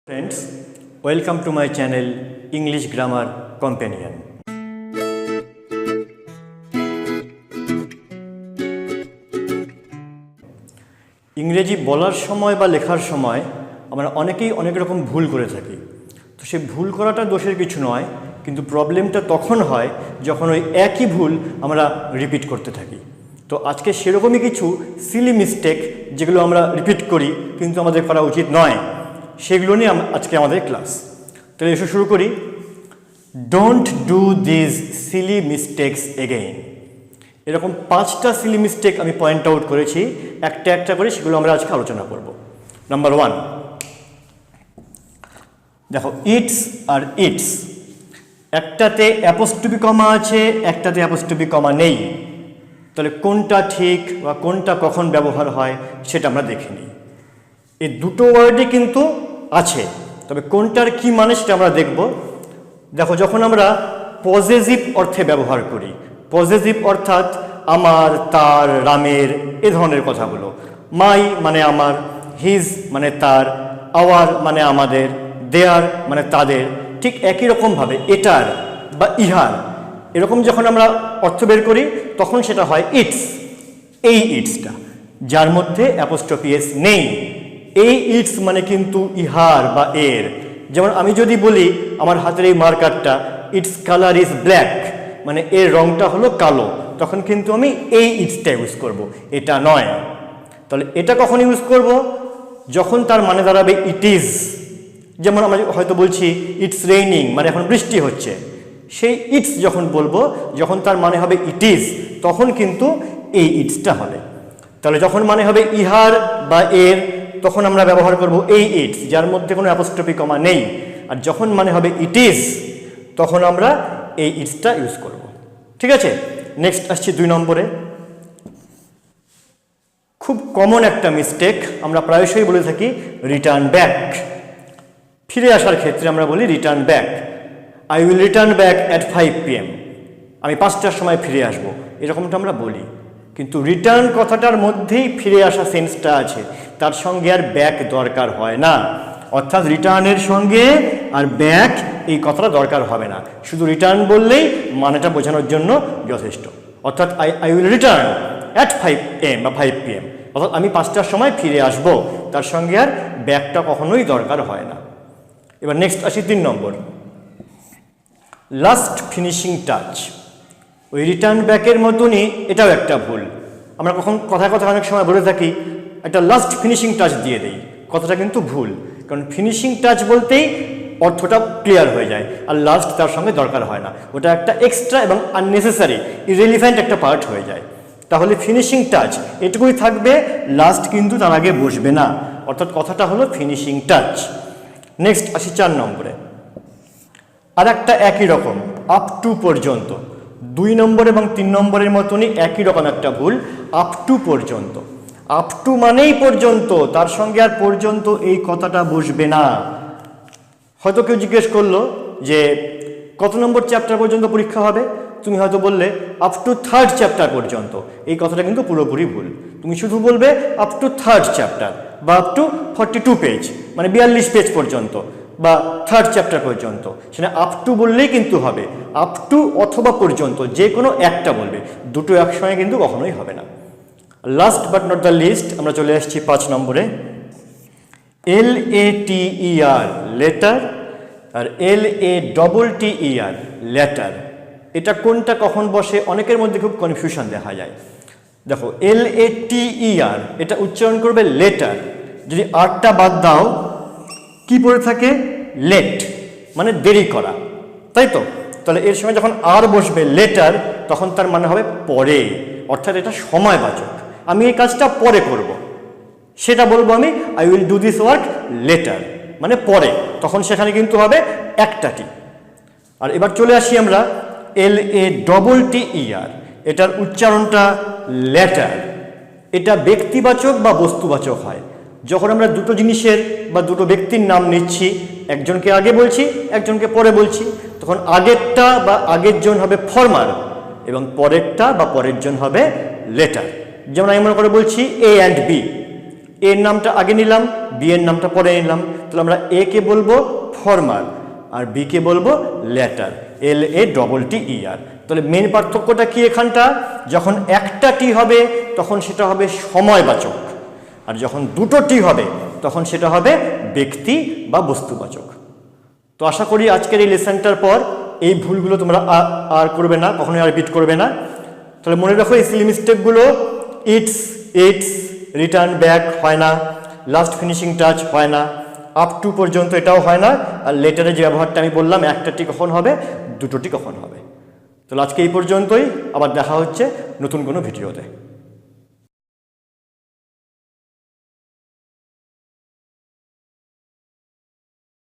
Friends, welcome to my channel English Grammar Companion. ইংরেজি বলার সময় বা লেখার সময় আমরা অনেকেই অনেক রকম ভুল করে থাকি। তো সেই ভুল করাটা দোষের কিছু নয়, কিন্তু প্রবলেমটা তখন হয় যখন ওই একই ভুল আমরা রিপিট করতে থাকি। তো আজকে সেরকমই কিছু সিলি মিস্টেক যেগুলো আমরা রিপিট করি কিন্তু আমাদের করা উচিত নয়, সেগুলো নিয়ে আজকে আমাদের ক্লাস। তাহলে এসে শুরু করি। Don't do this silly mistakes again. এরকম 5টা সিলি মিস্টেক আমি পয়েন্ট আউট করেছি, একটা একটা করে সেগুলো আমরা আজকে আলোচনা করব। নাম্বার 1, দেখো ইটস আর ইটস, একটাতে অ্যাপোস্ট্রফি কমা আছে, একটাতে অ্যাপোস্ট্রফি কমা নেই। তাহলে কোনটা ঠিক বা কোনটা কখন ব্যবহার হয় সেটা আমরা দেখে নিই। এই দুটো ওয়ার্ডই কিন্তু আছে, তবে কোনটার কি মানে সেটা আমরা দেখব। দেখো, যখন আমরা পজেসিভ অর্থে ব্যবহার করি, পজেসিভ অর্থাৎ আমার, তার, রামের, এ ধরনের কথাগুলো, মাই মানে আমার, হিজ মানে তার, আওয়ার মানে আমাদের, দেয়ার মানে তাদের, ঠিক একই রকমভাবে এটার বা ইহার, এরকম যখন আমরা অর্থ বের করি তখন সেটা হয় ইটস। এই ইটসটা যার মধ্যে অ্যাপোস্ট্রফি এস নেই, এই ইটস মানে কিন্তু ইহার বা এর। যেমন আমি যদি বলি আমার হাতের এই মার্কারটা ইটস কালার ইজ ব্ল্যাক, মানে এর রংটা হলো কালো, তখন কিন্তু আমি এই ইটসটা ইউজ করব, এটা নয়। তাহলে এটা কখন ইউজ করব? যখন তার মানে দাঁড়াবে ইট ইজ। যেমন আমরা হয়তো বলছি ইটস রেইনিং, মানে এখন বৃষ্টি হচ্ছে, সেই ইটস যখন বলবো, যখন তার মানে হবে ইট ইজ, তখন কিন্তু এই ইটসটা হবে। তাহলে যখন মানে হবে ইহার বা এর, তখন আমরা ব্যবহার করব এই ইটস যার মধ্যে কোনো অ্যাপোস্ট্রফি কমা নেই। আর যখন মানে হবে ইট ইজ, তখন আমরা এই ইটসটা ইউজ করব। ঠিক আছে, নেক্সট আসছি 2 নম্বরে। খুব কমন একটা মিস্টেক, আমরা প্রায়শই বলে থাকি রিটার্ন ব্যাক। ফিরে আসার ক্ষেত্রে আমরা বলি return back. I will return back at 5 PM, আমি 5টার সময় ফিরে আসব, এরকমটা আমরা বলি। কিন্তু রিটার্ন কথাটার মধ্যেই ফিরে আসা সেন্সটা আছে, তার সঙ্গে আর ব্যাক দরকার হয় না। অর্থাৎ রিটার্নের সঙ্গে আর ব্যাক এই কথাটা দরকার হবে না, শুধু রিটার্ন বললেই মানেটা বোঝানোর জন্য যথেষ্ট। অর্থাৎ I will return at 5 AM বা 5 PM, অর্থাৎ আমি 5টার সময় ফিরে আসব, তার সঙ্গে আর ব্যাকটা কখনোই দরকার হয় না। এবার নেক্সট আসি 3 নম্বর, লাস্ট ফিনিশিং টাচ। ওই রিটার্ন ব্যাকের মতনই এটাও একটা ভুল। আমরা কথায় অনেক সময় বলে থাকি একটা লাস্ট ফিনিশিং টাচ দিয়ে দেই, কথাটা কিন্তু ভুল। কারণ ফিনিশিং টাচ বলতেই অর্থটা ক্লিয়ার হয়ে যায়, আর লাস্ট তার সঙ্গে দরকার হয় না, ওটা একটা এক্সট্রা এবং আননেসেসারি ইররিলেভেন্ট একটা পার্ট হয়ে যায়। তাহলে ফিনিশিং টাচ এটুকুই থাকবে, লাস্ট কিন্তু তার আগে বসবে না, অর্থাৎ কথাটা হলো ফিনিশিং টাচ। নেক্সট আসি 4 নম্বরে, আর একটা একই রকম আপ টু পর্যন্ত। 2 নম্বর এবং 3 নম্বরের মতনই একই রকম একটা ভুল, আপ টু পর্যন্ত। আপ টু মানেই পর্যন্ত, তার সঙ্গে আর পর্যন্ত এই কথাটা বসবে না। হয়তো কেউ জিজ্ঞেস করলো যে কত নম্বর চ্যাপ্টার পর্যন্ত পরীক্ষা হবে, তুমি হয়তো বললে আপ টু 3rd চ্যাপ্টার পর্যন্ত। এই কথাটা কিন্তু পুরোপুরি ভুল। তুমি শুধু বলবে আপ টু 3rd চ্যাপ্টার বা আপ টু 42 পেজ, মানে 42 পেজ পর্যন্ত, বা 3rd চ্যাপ্টার পর্যন্ত। সেটা আপ টু বললেই কিন্তু হবে, আপ টু অথবা পর্যন্ত, যে কোনো একটা বলবে, দুটো একসঙ্গে কিন্তু কখনোই হবে না। Last but not the least, আমরা চলে আসছি 5 নম্বরে, LATER লেটার আর LATTER লেটার। এটা কোনটা কখন বসে অনেকের মধ্যে খুব কনফিউশন দেখা যায়। দেখো, LATER এটা উচ্চারণ করবে লেটার, যদি আরটা বাদ দাও কি পড়ে থাকে? লেট, মানে দেরি করা, তাই তো? তাহলে এর সঙ্গে যখন আর বসবে লেটার, তখন তার মানে হবে পরে, অর্থাৎ এটা সময়বাচক। আমি এই কাজটা পরে করব, সেটা বলবো আমি I will do this work letter, মানে পরে, তখন সেখানে কিন্তু হবে একটা টি। আর এবার চলে আসি আমরা LATTER, এটার উচ্চারণটা লেটার। এটা ব্যক্তিবাচক বা বস্তুবাচক হয়। যখন আমরা দুটো জিনিসের বা দুটো ব্যক্তির নাম নিচ্ছি, একজনকে আগে বলছি, একজনকে পরে বলছি, তখন আগেরটা বা আগের জন হবে ফর্মাল এবং পরেরটা বা পরের জন হবে লেটার। যেমন আমি মনে করে বলছি A and B, এর নামটা আগে নিলাম, বি এর নামটা পরে নিলাম। তাহলে আমরা এ কে বলবো ফর্মাল আর বি কে বলবো ল্যাটার, LATTER। তাহলে মেন পার্থক্যটা কি এখানটা, যখন একটা টি হবে তখন সেটা হবে সময়বাচক, আর যখন দুটো টি হবে তখন সেটা হবে ব্যক্তি বা বস্তুবাচক। তো আশা করি আজকের এই লেসনটার পর এই ভুলগুলো তোমরা আর করবে না, কখনোই আর রিপিট করবে না। তাহলে মনে রাখো এই সিলি মিস্টেকগুলো, ইটস, ইটস, রিটার্ন ব্যাক হয় না, লাস্ট ফিনিশিং টাচ হয় না, আপ টু পর্যন্ত এটাও হয় না, আর লেটারে যে ব্যবহারটা আমি বললাম একটা টি কখন হবে, দুটো টি কখন হবে। তাহলে আজকে এই পর্যন্তই, আবার দেখা হচ্ছে নতুন কোনো ভিডিওতে।